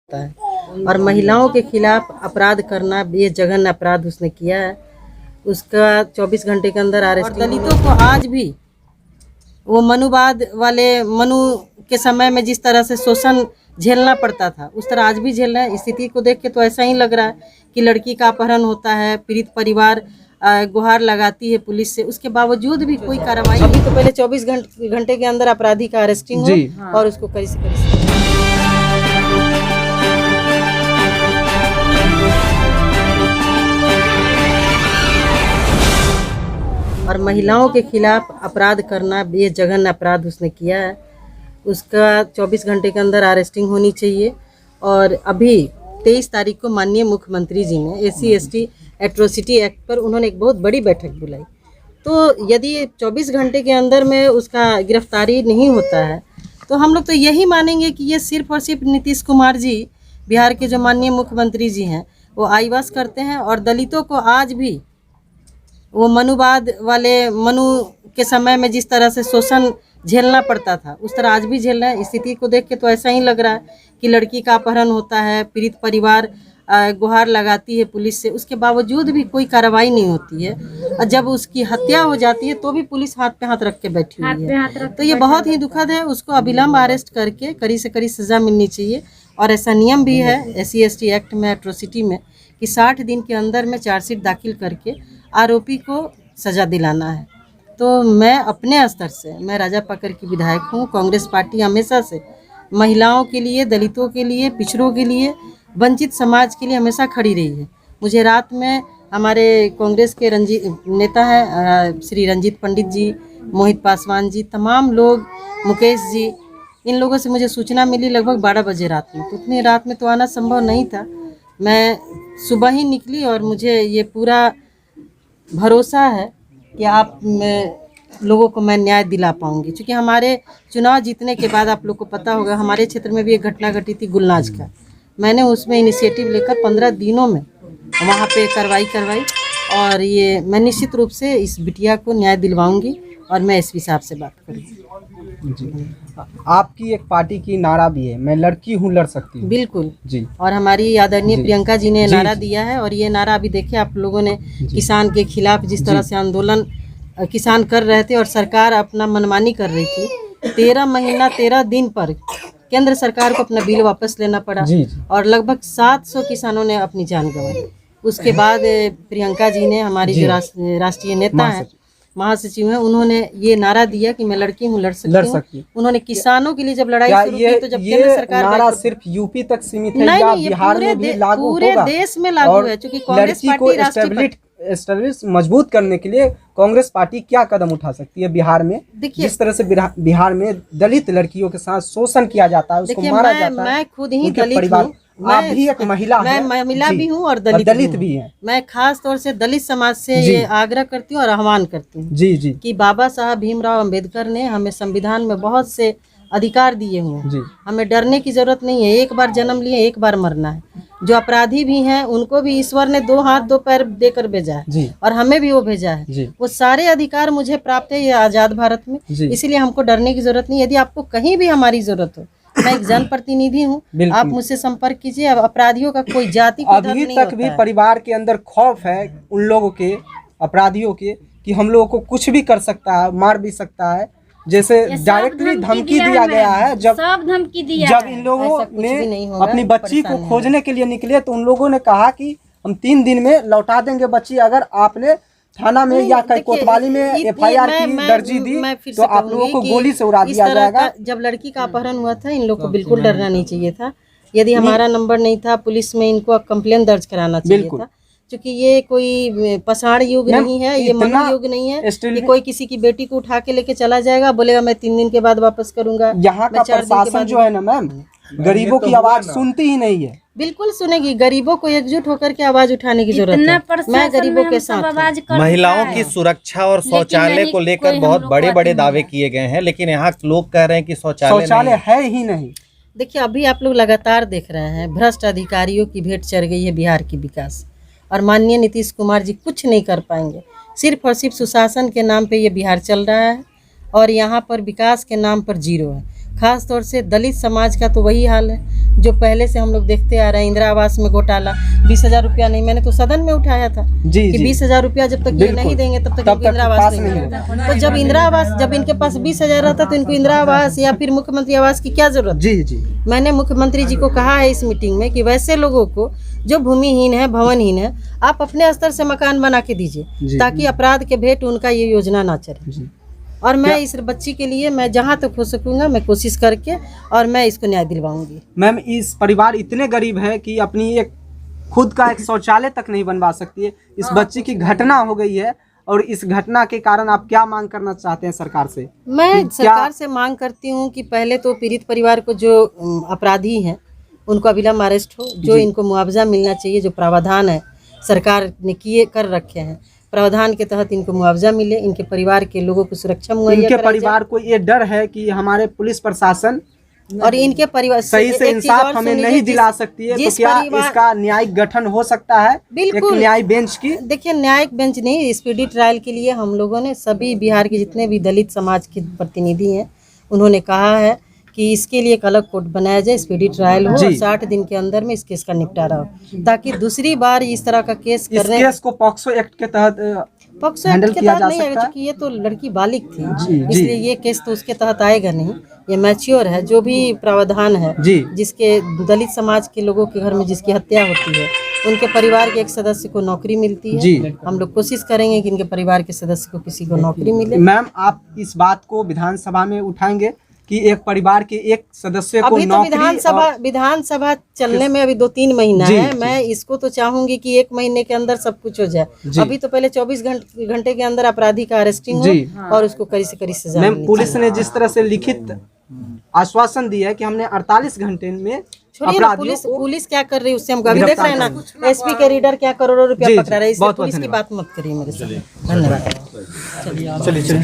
होता है और महिलाओं के खिलाफ अपराध करना ये जघन्य अपराध उसने किया है। उसका 24 घंटे के अंदर अरेस्ट। दलितों को आज भी वो मनुवाद वाले मनु के समय में जिस तरह से शोषण झेलना पड़ता था उस तरह आज भी झेल रहा है। स्थिति को देख के तो ऐसा ही लग रहा है कि लड़की का अपहरण होता है, पीड़ित परिवार गुहार लगाती है पुलिस से, उसके बावजूद भी कोई कार्रवाई। अभी तो पहले 24 घंटे के अंदर अपराधी का अरेस्टिंग हो और उसको कड़ी से कड़ी। और महिलाओं के खिलाफ अपराध करना ये जघन्य अपराध उसने किया है। उसका 24 घंटे के अंदर अरेस्टिंग होनी चाहिए। और अभी 23 तारीख को माननीय मुख्यमंत्री जी ने SC/ST एट्रोसिटी एक्ट पर उन्होंने एक बहुत बड़ी बैठक बुलाई। तो यदि 24 घंटे के अंदर में उसका गिरफ्तारी नहीं होता है तो हम लोग तो यही मानेंगे कि ये सिर्फ और सिर्फ नीतीश कुमार जी, बिहार के जो माननीय मुख्यमंत्री जी हैं, वो आईवास करते हैं और दलितों को आज भी वो मनुवाद वाले मनु के समय में जिस तरह से शोषण झेलना पड़ता था उस तरह आज भी झेल रहा है। स्थिति को देख के तो ऐसा ही लग रहा है कि लड़की का अपहरण होता है, पीड़ित परिवार गुहार लगाती है पुलिस से, उसके बावजूद भी कोई कार्रवाई नहीं होती है। और जब उसकी हत्या हो जाती है तो भी पुलिस हाथ पे हाथ रख के बैठी हुई है। तो ये बहुत ही दुखद है। उसको अविलंब अरेस्ट करके कड़ी से कड़ी सज़ा मिलनी चाहिए। और ऐसा नियम भी है SC/ST एक्ट में, एट्रोसिटी में, कि 60 दिन के अंदर में चार्जशीट दाखिल करके आरोपी को सज़ा दिलाना है। तो मैं अपने स्तर से, मैं राजापाकर की विधायक हूँ। कांग्रेस पार्टी हमेशा से महिलाओं के लिए, दलितों के लिए, पिछड़ों के लिए, वंचित समाज के लिए हमेशा खड़ी रही है। मुझे रात में हमारे कांग्रेस के नेता हैं श्री रंजीत पंडित जी, मोहित पासवान जी, तमाम लोग, मुकेश जी, इन लोगों से मुझे सूचना मिली लगभग 12 बजे रात में। तो उतनी रात में तो आना संभव नहीं था। मैं सुबह ही निकली और मुझे ये पूरा भरोसा है कि आप लोगों को मैं न्याय दिला पाऊंगी। क्योंकि हमारे चुनाव जीतने के बाद आप लोग को पता होगा हमारे क्षेत्र में भी एक घटना घटी थी गुलनाज का। मैंने उसमें इनिशिएटिव लेकर 15 दिनों में वहाँ पे कार्रवाई करवाई और ये मैं निश्चित रूप से इस बिटिया को न्याय दिलवाऊंगी और मैं SP साहब से बात करूँगी। जी, आपकी एक पार्टी की नारा भी है, मैं लड़की हूँ लड़ सकती हूँ। बिल्कुल जी। और हमारी आदरणीय प्रियंका जी ने नारा दिया है और ये नारा अभी देखिए आप लोगों ने किसान के खिलाफ जिस तरह से आंदोलन किसान कर रहे थे और सरकार अपना मनमानी कर रही थी। 13 महीना 13 दिन पर केंद्र सरकार को अपना बिल वापस लेना पड़ा और लगभग 700 किसानों ने अपनी जान गंवाई। उसके बाद प्रियंका जी ने, हमारी जो राष्ट्रीय नेता हैं, महासचिव हैं, उन्होंने ये नारा दिया कि मैं लड़की हूँ लड़ सकती हूँ। उन्होंने किसानों के लिए जब लड़ाई शुरू की तो जब केंद्र सरकार, नारा सिर्फ यूपी तक सीमित है या नहीं, बिहार में भी लागू पूरे देश में लागू है। क्योंकि कांग्रेस पार्टी एस्टेब्लिश मजबूत करने के लिए कांग्रेस पार्टी क्या कदम उठा सकती है बिहार में? जिस तरह से बिहार में दलित लड़कियों के साथ शोषण किया जाता है, उसको मारा जाता है। मैं खुद ही दलित हूँ, आप भी एक महिला हैं। मैं महिला भी हूँ और दलित भी हैं। मैं खास तौर से दलित समाज से ये आग्रह करती हूँ और आह्वान करती हूँ कि बाबा साहब भीमराव अंबेडकर ने हमें संविधान में बहुत से अधिकार दिए हुए हैं। हमें डरने की जरूरत नहीं है। एक बार जन्म लिए, एक बार मरना है। जो अपराधी भी हैं उनको भी ईश्वर ने 2 हाथ 2 पैर देकर भेजा है और हमें भी वो भेजा है। वो सारे अधिकार मुझे प्राप्त है ये आज़ाद भारत में, इसीलिए हमको डरने की जरूरत नहीं। यदि आपको कहीं भी हमारी जरूरत हो, मैं एक जनप्रतिनिधि हूँ, आप मुझसे संपर्क कीजिए। अपराधियों का कोई जाति का डर नहीं होता है। अभी तक भी परिवार के अंदर खौफ है उन लोगों के, अपराधियों के, कि हम लोगों को कुछ भी कर सकता है, मार भी सकता है। जैसे डायरेक्टली धमकी दिया गया है। जब धमकी दिया, जब इन लोगों ने अपनी बच्ची को खोजने के लिए निकले तो उन लोगों ने कहा कि हम 3 दिन में लौटा देंगे बच्ची, अगर आपने थाना में या कोतवाली में FIR की दर्जी दी तो आप लोगों को गोली से उड़ा दिया जाएगा। जब लड़की का अपहरण हुआ था इन लोगों को बिल्कुल डरना नहीं चाहिए था। यदि हमारा नंबर नहीं था पुलिस में, इनको कंप्लेन दर्ज कराना चाहिए था। क्योंकि ये कोई पसाड़ युग नहीं है, ये मनु युग नहीं है कि कोई किसी की बेटी को उठा के लेके चला जाएगा, बोलेगा मैं 3 दिन के बाद वापस करूंगा। यहाँ का प्रशासन जो है ना मैम, गरीबों की आवाज सुनती ही नहीं है। बिल्कुल सुनेगी। गरीबों को एकजुट होकर के आवाज उठाने की जरूरत है। मैं गरीबों के साथ। महिलाओं की सुरक्षा और शौचालय को लेकर बहुत बड़े बड़े दावे किए गए हैं, लेकिन यहाँ लोग कह रहे हैं कि शौचालय है ही नहीं। देखिए अभी आप लोग लगातार देख रहे हैं भ्रष्ट अधिकारियों की भेंट चढ़ गई है बिहार की विकास, और माननीय नीतीश कुमार जी कुछ नहीं कर पाएंगे। सिर्फ और सिर्फ सुशासन के नाम पे ये बिहार चल रहा है और यहाँ पर विकास के नाम पर जीरो है। खास तौर से दलित समाज का तो वही हाल है जो पहले से हम लोग देखते आ रहे हैं। इंदिरा आवास में घोटाला, 20,000 रुपया नहीं, मैंने तो सदन में उठाया था जी, कि जी। 20,000 रुपया जब तक ये बिल्कुल। नहीं देंगे तब तक तब इनको इंदिरा आवास पास नहीं नहीं मिलेगा। तो जब इंदिरा आवास, जब इनके पास 20,000 रहता तो इनको इंदिरा आवास या फिर मुख्यमंत्री आवास की क्या जरूरत। जी जी मैंने मुख्यमंत्री जी को कहा है इस मीटिंग में कि वैसे लोगों को जो भूमिहीन है, भवनहीन है, आप अपने स्तर से मकान बना के जी। दीजिए ताकि अपराध के भेंट उनका ये योजना ना चले। जी। और मैं इस बच्ची के लिए मैं जहाँ तक हो सकूंगा मैं कोशिश करके और मैं इसको न्याय दिलवाऊंगी। मैम, इस परिवार इतने गरीब है कि अपनी एक खुद का एक शौचालय तक नहीं बनवा सकती है। इस बच्ची की घटना हो गई है और इस घटना के कारण आप क्या मांग करना चाहते हैं सरकार से? मैं सरकार से मांग करती हूँ कि पहले तो पीड़ित परिवार को जो अपराधी हैं उनको अविलंब अरेस्ट हो, जो इनको मुआवजा मिलना चाहिए, जो प्रावधान है सरकार ने किए कर रखे हैं, प्रावधान के तहत इनको मुआवजा मिले, इनके परिवार के लोगों को सुरक्षा मुहैया इनके कराई परिवार को ये डर है कि हमारे पुलिस प्रशासन जाए। और इनके परिवार सही से एक चीज इंसाफ और हमें सुन नहीं लीजिए, दिला सकती है, तो जिस क्या परिवार- इसका न्यायिक गठन हो सकता है? बिल्कुल। एक न्याय बेंच की। देखिए, न्यायिक बेंच नहीं, स्पीडी ट्रायल के लिए हम लोगों ने सभी बिहार के जितने भी दलित समाज के प्रतिनिधि हैं उन्होंने कहा है कि इसके लिए एक अलग कोर्ट बनाया जाए, स्पीडी ट्रायल हो जी। और 60 दिन के अंदर में इस केस का निपटारा हो ताकि दूसरी बार इस तरह का केस इस करने केस को पॉक्सो एक्ट के तहत पॉक्सो हैंडल एक्ट के किया तहत जा नहीं आएगा सकता है? क्योंकि ये तो लड़की बालिग थी, जी, इसलिए ये केस तो उसके तहत आएगा नहीं। ये मैच्योर है, जो भी प्रावधान है जी। जिसके दलित समाज के लोगों के घर में जिसकी हत्या होती है उनके परिवार के एक सदस्य को नौकरी मिलती है। जी। हम लोग कोशिश करेंगे कि इनके परिवार के सदस्य को किसी को नौकरी मिले। मैम, आप इस बात को विधानसभा में उठाएंगे कि एक परिवार के एक सदस्य को अभी तो नौकरी विधानसभा चलने में अभी 2-3 महीना जी, है। जी। मैं इसको तो चाहूंगी कि 1 महीने के अंदर सब कुछ हो जाए। जी। अभी तो पहले 24 घंटे के अंदर अपराधी का अरेस्टिंग जी। हो और उसको कड़ी से कड़ी सजा मैम, मिलनी पुलिस चाहिए। ने जिस तरह से लिखित आश्वासन दिया है कि हमने 48 घंटे में छोड़िए ना, अपराधियों को पुलिस क्या कर रही है उससे हम अभी देख रहे हैं गिरफ्तार ना, एसपी के रीडर क्या करोड़ों रुपया जी, जी। पकड़ा रहा है। इससे बहुत बहुत पुलिस की धन्यवाद। बात मत करिए मेरे से। धन्यवाद। चलिए चलिए।